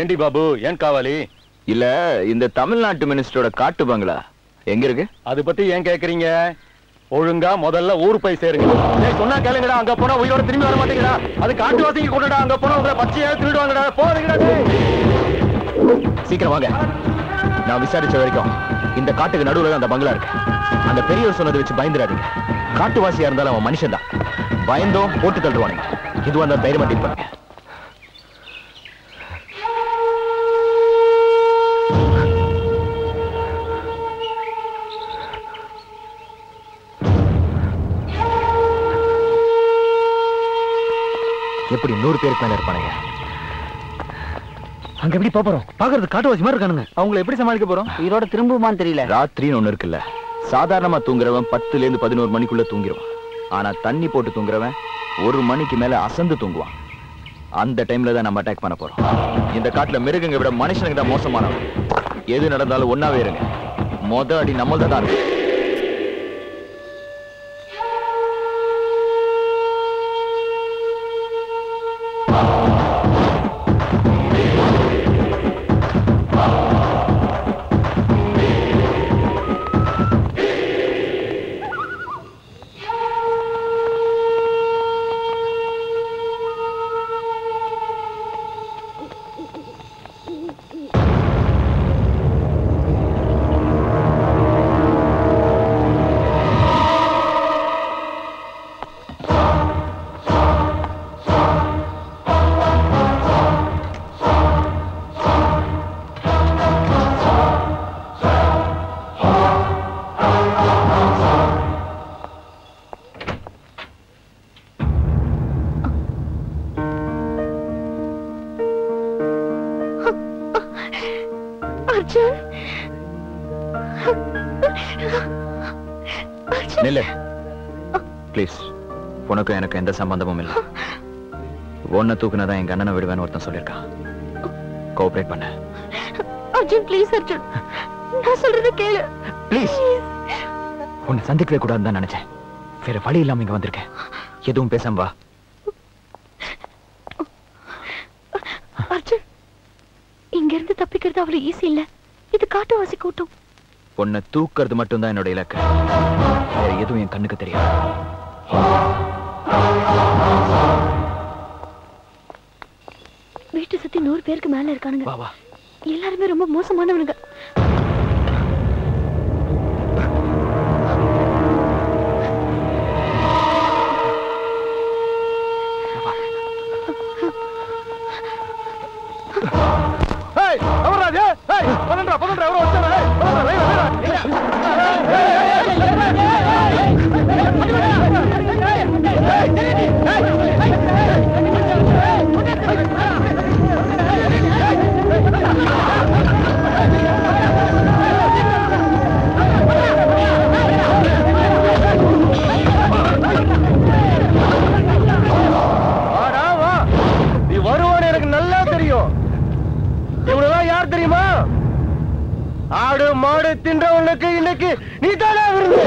ஏண்டி பாபு ஏன் காவாலி? இல்ல இந்த தமிழ்நாட்டு மினிஸ்டரோட காட்டு பங்களா எங்க இருக்கு? அது பத்தி ஏன் கேக்குறீங்க? ஒழுங்கா முதல்ல ஊர் போய் சேருங்க. டேய் சொன்னா கேளுங்கடா, அங்க போனா உயிரோட திரும்பி வர மாட்டீங்கடா. அது காட்டு வாசிக்கு கொண்டுடா, அங்க போனா உங்களை பச்சையா திருடுவாங்கடா. போறீங்கடா டேய். சீக்கிரம் வாங்க. நான் விசாரிச்ச வரைக்கும் இந்த காட்டுக்கு நடுவுல அந்த பங்களா இருக்கு. அந்த பெரியவர் சொன்னதை வச்சு பயந்துடாதீங்க. காட்டுவாசியா இருந்தாலும் அவன் மனுஷன் தான். பயந்தோம் போட்டு தள்ளுவானுங்க. இது அந்த தைரியமா டீல் பண்ணுங்க. எப்படி 100 பேருக்கு மேல இருப்பானுங்க. அங்க எப்படி போறோம்? பாக்குறது காட்டுவாசி மாதிரி இருக்கானுங்க. அவங்களை எப்படி சமாளிக்க போறோம்? உயிரோட திரும்புமான்னு தெரியல. ராத்திரின்னு ஒண்ணு இருக்குல்ல, சாதாரணமா தூங்குறவன் 10ல இருந்து 11 மணிக்குள்ள தூங்கிடுவான். ஆனா தண்ணி போட்டு தூங்குறவன் 1 மணிக்கு மேல அசந்து தூங்குவான். அந்த டைம்ல தான் நம்ம அட்டாக் பண்ண போறோம். இந்த காட்டுல மிருகங்க விட மனுஷனுக்கு தான் மோசமானவன். எது நடந்தாலும் ஒன்னாவே இருங்க. மொத அடி நம்மள்தான் தான் இருக்கு. உனக்கு எனக்கு எந்த சம்பந்தமும் இல்லை. ஒன்ன தூக்குனதான் எங்க அண்ணனை விடுவேன்னு ஒருத்தன் சொல்லியிருக்கான். கோஆபரேட் பண்ண. அர்ஜுன் ப்ளீஸ் அர்ஜுன், நான் சொல்றத கேளு ப்ளீஸ். உன்னை சந்திக்கவே கூடாதுன்னு தான் நினைச்சேன். வேற வழி இல்லாம இங்க வந்திருக்கேன். எதுவும் பேசாம வா. அர்ஜுன், இங்க இருந்து தப்பிக்கிறது அவ்வளவு ஈஸி இல்ல. இது காட்டுவாசி கூட்டம். உன்னை தூக்குறது மட்டும் தான் என்னோட இலக்கு. வேற எதுவும் என் கண்ணுக்கு தெரியாது. வீட்டை சுத்தி 100 பேருக்கு மேல இருக்கானுங்க. வா வா. எல்லாருமே ரொம்ப மோசமானவனுங்க. ஆடு மாடு தின்றவனுக்கு இன்னைக்கு நீ தானே விருந்து.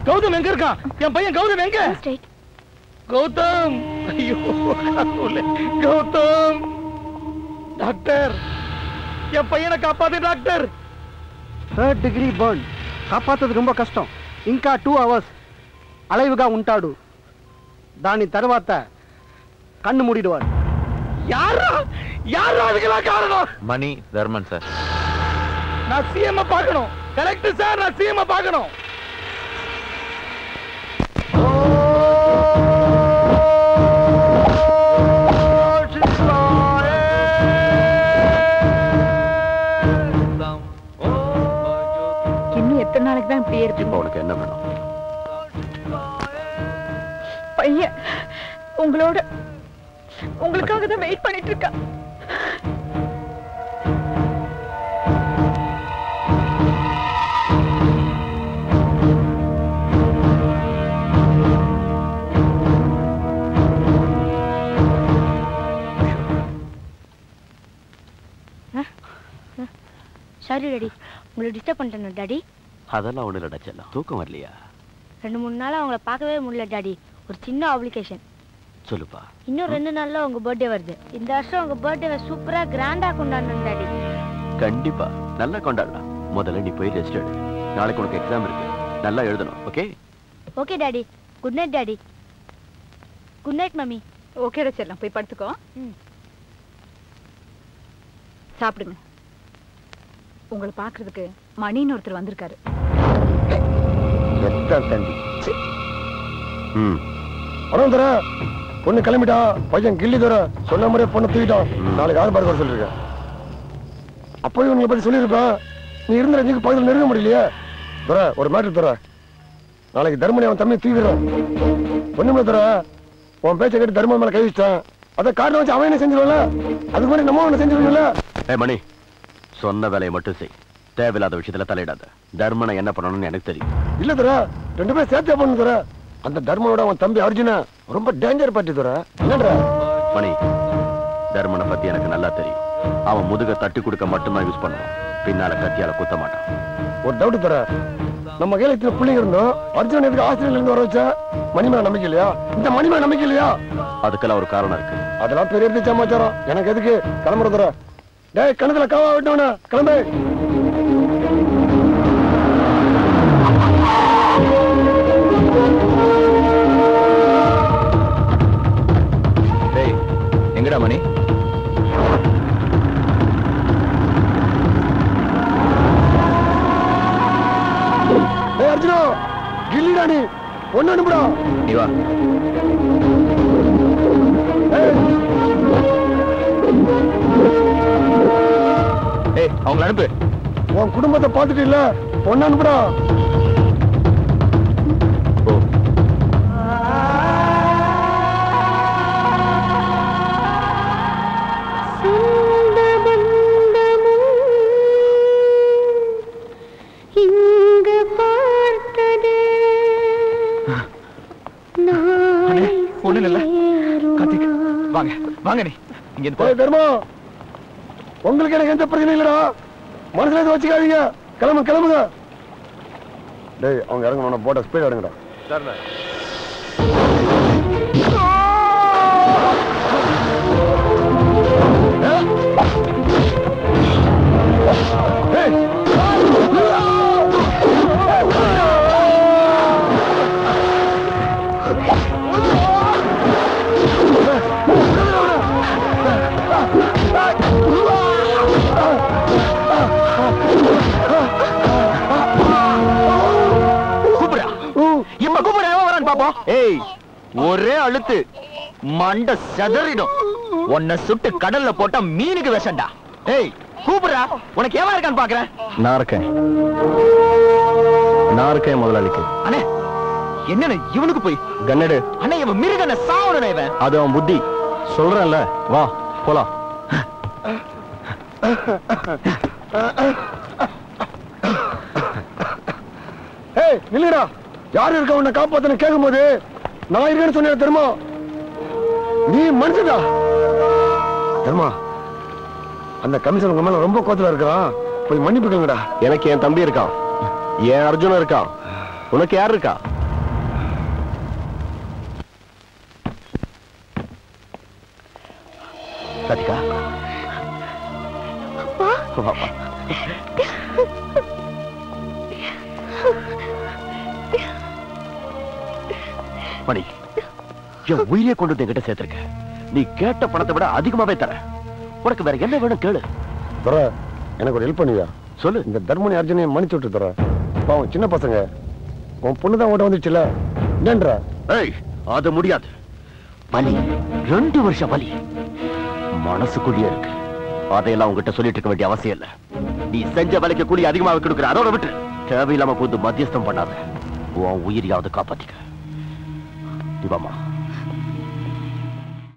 கௌதம் எங்க இருக்கான்? என் பையன் கௌதம் எங்க? கௌதம், ஐயோ கௌதம், டாக்டர் என் பையனை காப்பாத்து டாக்டர். 3rd degree burn. కాపాతది ரொம்ப కష్టం. ఇంకా 2 hours అలైవ్గా ఉంటాడు. దాని తర్వాత కన్ను మూడిடுவார். யாரா அதுக்கெல்லாம் காரணம்? மணி தர்மன் சார். நான் சிஎம் பார்க்கணும். கரெக்ட் சார், நான் சிஎம் பார்க்கணும். இன்னும் எத்தனை நாளைக்கு தான் இப்படியே இருக்கு? இப்போ உனக்கு என்ன வேணும்? பையன் உங்களுக்காக தான் வெயிட் பண்ணிட்டு இருக்கா. சாரி டாடி, உங்களை டிஸ்டர்ப் பண்ணிட்டேன் டாடி. அதெல்லாம் ஒண்ணு இல்லடா செல்லம். தூக்கம் வரலையா? 2-3 நாளா அவங்கள பார்க்கவே முடியல டாடி. ஒரு சின்ன ஆப்ளிகேஷன். சொல்லுப்பா. இன்னும் 2 நாள்ல உங்க பர்த்டே வருது. இந்த வருஷம் உங்க பர்த்டேவை சூப்பரா கிராண்டா கொண்டாடணும் டாடி. கண்டிப்பா நல்லா கொண்டாடலாம். முதல்ல நீ போய் ரெஸ்ட் எடு. நாளைக்கு உனக்கு எக்ஸாம் இருக்கு. நல்லா எழுதணும். Okay? Okay daddy. Good night daddy. Good night mummy. ஓகேடா செல்லம், போய் படுத்துக்கோ. சாப்பிடுங்க. உங்களை பாக்குறதுக்கு மணின்னு ஒருத்தர் வந்திருக்காரு. பொண்ணு கிளம்பிட்டா. பையன் கில்லி தர சொன்ன மாதிரியே பொண்ணு தூக்கிட்டான். நாளைக்கு யாரும் பார்க்க சொல்லிருக்கேன். அப்போயும் உங்களை பத்தி சொல்லியிருப்பேன். நீ இருந்த ரஞ்சிக்கு பக்கத்தில் நெருங்க முடியலையே. தர ஒரு மேட்டர் தர. நாளைக்கு தர்மனி அவன் தம்பி தூக்கிடுறான். ஒண்ணுமே தர, உன் பேச்சை கேட்டு தர்மன் மேல கை வச்சிட்டான். அதை காரணம் வச்சு அவன் என்ன செஞ்சிருவல, அதுக்கு மாதிரி நம்ம ஒண்ணு செஞ்சிருவல. மணி, சொன்ன வேலையை மட்டும் செய். தேவையில்லாத விஷயத்துல தலையிடாத. தர்மனை என்ன பண்ணணும்னு எனக்கு தெரியும். இல்ல தர, 2 பேரும் சேர்த்தே பண்ணு தர. அந்த தர்மனோட அவன் தம்பி அர்ஜுன ரொம்ப டேஞ்சர் பார்ட்டி தர. என்னன்ற மணி, தர்மனை பத்தி எனக்கு நல்லா தெரியும். அவன் முதுக தட்டி கொடுக்க மட்டும்தான் யூஸ் பண்ணுவான். பின்னால கத்தியால குத்த மாட்டான். ஒரு டவுட் தர, நம்ம கையில இத்தனை பிள்ளைங்க இருந்தோம். அர்ஜுன் எதுக்கு ஆஸ்திரேலியா இருந்து வர வச்சா? மணிமேல நம்பிக்கை இல்லையா? இந்த மணிமேல நம்பிக்கை இல்லையா? அதுக்கெல்லாம் ஒரு காரணம் இருக்கு. அதெல்லாம் பெரிய சமாச்சாரம். எனக்கு எதுக்கு? கிளம்புற தர. டேய், கணத்துல காவா விட்டவன கிளம்பு. டேய், எங்கடா மணி? டேய் அர்ஜுனா, கில்லிடா நீ. ஒண்ணு அனுப்புடா. நீ வா. ஏய், அவங்கள அனுப்பு. உன் குடும்பத்தை பார்த்துட்டு இல்ல, பொண்ணு அனுப்புடா. வாங்க நீ இங்க தர்மா, உங்களுக்கு எனக்கு எந்த பிரச்சனை இல்லடா. மனசுல இதை வச்சுக்காதீங்க. கிளம்புங்க. டேய், அவங்க இறங்கணும். போட்ட ஸ்பீட் இறங்குடா. ஏய், ஒரே அழுத்து மண்ட செதறிடும். உன்னை சுட்டு கடல்ல போட்டா மீனுக்கு விஷண்டா. ஏய், கூப்பிடுறா. உனக்கு ஏவா இருக்கான்னு பாக்குறேன். நான் இருக்கேன். நான் இருக்கேன் முதலாளிக்கு. அண்ணே என்னண்ணே இவனுக்கு போய் கண்ணெடு. அண்ணே இவன் மிருகண்ண சாவணும் இவன். அது அவன் புத்தி. சொல்றேன்ல, வா போலாம். ஏய் நில்லுடா. யாரு இருக்க உன்னை காப்பாத்தன கேட்கும் போது நான் இருக்கேன்னு சொன்னேன் தெரியுமா? நீ மனுஷடா தெரியுமா? அந்த கமிஷன் உங்க மேல ரொம்ப கோத்துல இருக்கான். போய் மன்னிப்பு கேளுங்கடா. எனக்கு என் தம்பி இருக்கான், என் அர்ஜுனன் இருக்கான். உனக்கு யார் இருக்கா? ராதிகா மணி, என் உயிரியை கொண்டு வந்து என்கிட்ட சேர்த்திருக்க. நீ கேட்ட பணத்தை விட அதிகமாவே தர. உனக்கு வேற என்ன வேணும் கேளு. தர எனக்கு ஒரு ஹெல்ப் பண்ணியா? சொல்லு. இந்த தர்மனி அர்ஜுனையும் மன்னிச்சு விட்டு தர. பாவம் சின்ன பசங்க. உன் பொண்ணு தான் உன்கிட்ட வந்துச்சுல, என்னன்ற? ஏய், அது முடியாது. வலி 2 வருஷம் வலி மனசுக்குள்ளே இருக்கு. அதையெல்லாம் உங்ககிட்ட சொல்லிட்டு இருக்க வேண்டிய அவசியம் இல்ல. நீ செஞ்ச வேலைக்கு கூலி அதிகமாக கொடுக்குற, அதோட விட்டு தேவையில்லாம போது மத்தியஸ்தம் பண்ணாத. உன் உயிரியாவது காப்பாத்திக்க. இவமா